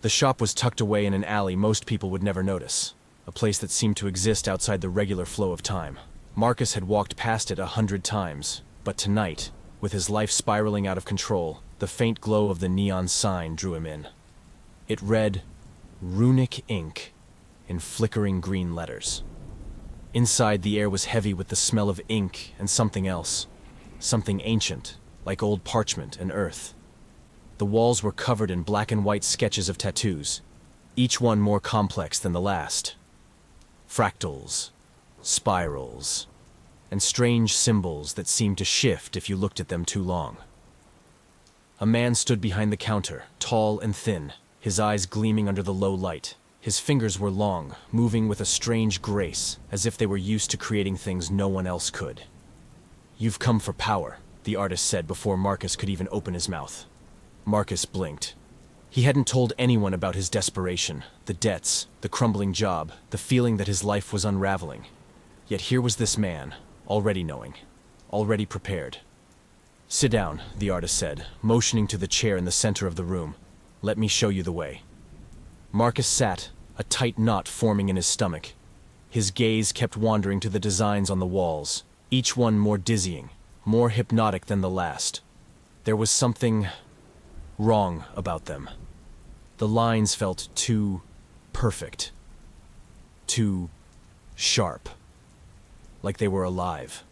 The shop was tucked away in an alley most people would never notice, a place that seemed to exist outside the regular flow of time. Marcus had walked past it 100 times, but tonight, with his life spiraling out of control, the faint glow of the neon sign drew him in. It read, "Runic Ink," in flickering green letters. Inside, the air was heavy with the smell of ink and something else, something ancient, like old parchment and earth. The walls were covered in black and white sketches of tattoos, each one more complex than the last. Fractals, spirals, and strange symbols that seemed to shift if you looked at them too long. A man stood behind the counter, tall and thin, his eyes gleaming under the low light. His fingers were long, moving with a strange grace, as if they were used to creating things no one else could. "You've come for power," the artist said before Marcus could even open his mouth. Marcus blinked. He hadn't told anyone about his desperation, the debts, the crumbling job, the feeling that his life was unraveling. Yet here was this man, already knowing, already prepared. "Sit down," the artist said, motioning to the chair in the center of the room. "Let me show you the way." Marcus sat, a tight knot forming in his stomach. His gaze kept wandering to the designs on the walls, each one more dizzying, more hypnotic than the last. There was something wrong about them. The lines felt too perfect, too sharp, like they were alive.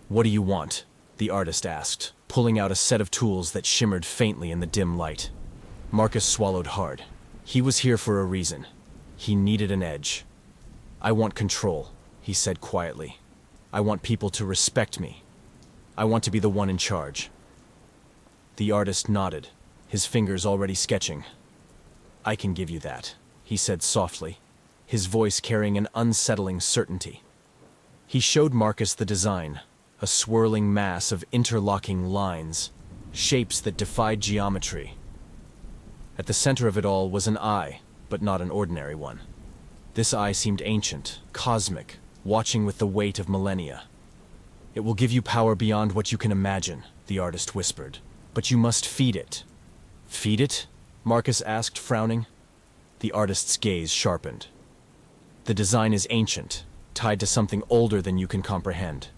"What do you want?" the artist asked, pulling out a set of tools that shimmered faintly in the dim light. Marcus swallowed hard. He was here for a reason. He needed an edge. "I want control," he said quietly. "I want people to respect me. I want to be the one in charge." The artist nodded, his fingers already sketching. "I can give you that," he said softly, his voice carrying an unsettling certainty. He showed Marcus the design, a swirling mass of interlocking lines, shapes that defied geometry. At the center of it all was an eye, but not an ordinary one. This eye seemed ancient, cosmic, watching with the weight of millennia. "It will give you power beyond what you can imagine," the artist whispered. "But you must feed it." "Feed it?" Marcus asked, frowning. The artist's gaze sharpened. "The design is ancient, tied to something older than you can comprehend.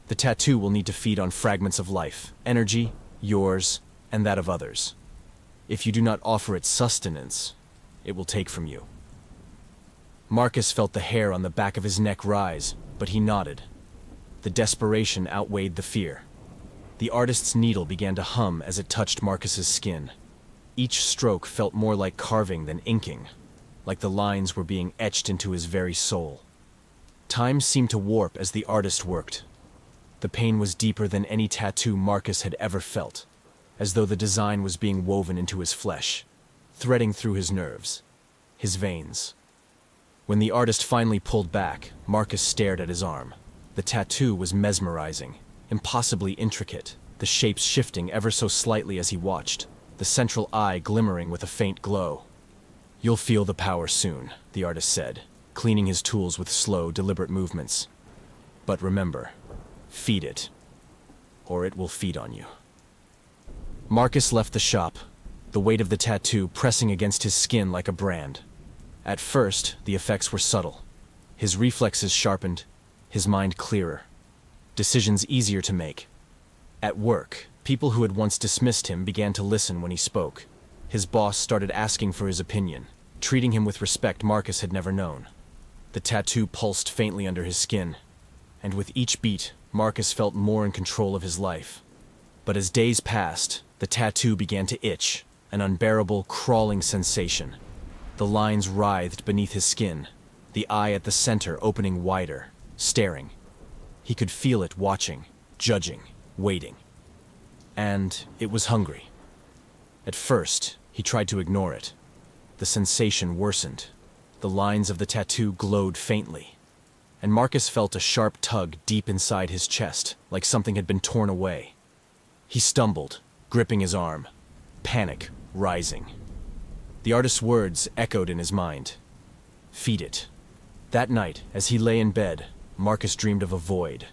The tattoo will need to feed on fragments of life, energy, yours, and that of others. If you do not offer it sustenance, it will take from you." Marcus felt the hair on the back of his neck rise, but he nodded. The desperation outweighed the fear. The artist's needle began to hum as it touched Marcus's skin. Each stroke felt more like carving than inking, like the lines were being etched into his very soul. Time seemed to warp as the artist worked. The pain was deeper than any tattoo Marcus had ever felt, as though the design was being woven into his flesh, threading through his nerves, his veins. When the artist finally pulled back, Marcus stared at his arm. The tattoo was mesmerizing, impossibly intricate, the shapes shifting ever so slightly as he watched, the central eye glimmering with a faint glow. "You'll feel the power soon," the artist said, cleaning his tools with slow, deliberate movements. "But remember, feed it, or it will feed on you." Marcus left the shop, the weight of the tattoo pressing against his skin like a brand. At first, the effects were subtle. His reflexes sharpened, his mind clearer, decisions easier to make. At work, people who had once dismissed him began to listen when he spoke. His boss started asking for his opinion, treating him with respect Marcus had never known. The tattoo pulsed faintly under his skin, and with each beat, Marcus felt more in control of his life. But as days passed, the tattoo began to itch, an unbearable, crawling sensation. The lines writhed beneath his skin, the eye at the center opening wider, staring. He could feel it watching, judging, waiting. And it was hungry. At first, he tried to ignore it. The sensation worsened. The lines of the tattoo glowed faintly, and Marcus felt a sharp tug deep inside his chest, like something had been torn away. He stumbled, gripping his arm, panic rising. The artist's words echoed in his mind. "Feed it." That night, as he lay in bed, Marcus dreamed of a void,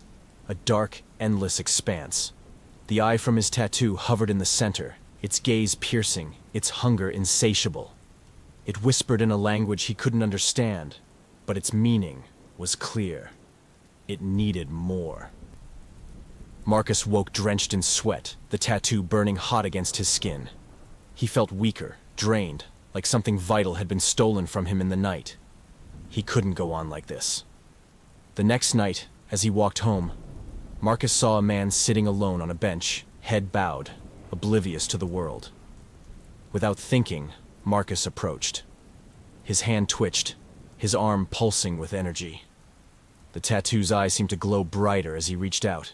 a dark, endless expanse. The eye from his tattoo hovered in the center, its gaze piercing, its hunger insatiable. It whispered in a language he couldn't understand, but its meaning was clear. It needed more. Marcus woke drenched in sweat, the tattoo burning hot against his skin. He felt weaker, drained, like something vital had been stolen from him in the night. He couldn't go on like this. The next night, as he walked home, Marcus saw a man sitting alone on a bench, head bowed, oblivious to the world. Without thinking, Marcus approached. His hand twitched, his arm pulsing with energy. The tattoo's eyes seemed to glow brighter as he reached out.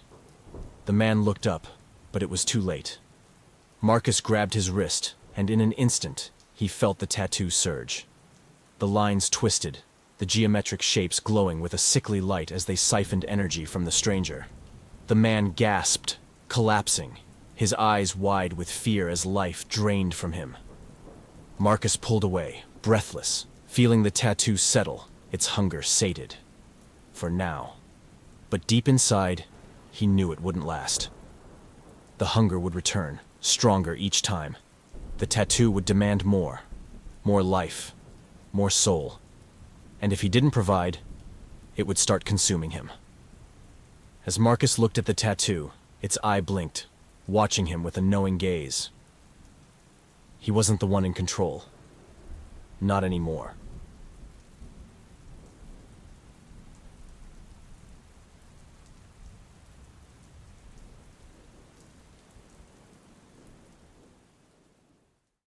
The man looked up, but it was too late. Marcus grabbed his wrist, and in an instant, he felt the tattoo surge. The lines twisted, the geometric shapes glowing with a sickly light as they siphoned energy from the stranger. The man gasped, collapsing, his eyes wide with fear as life drained from him. Marcus pulled away, breathless, feeling the tattoo settle, its hunger sated. For now. But deep inside, he knew it wouldn't last. The hunger would return, stronger each time. The tattoo would demand more life, more soul. And if he didn't provide, it would start consuming him. As Marcus looked at the tattoo, its eye blinked, watching him with a knowing gaze. He wasn't the one in control. Not anymore.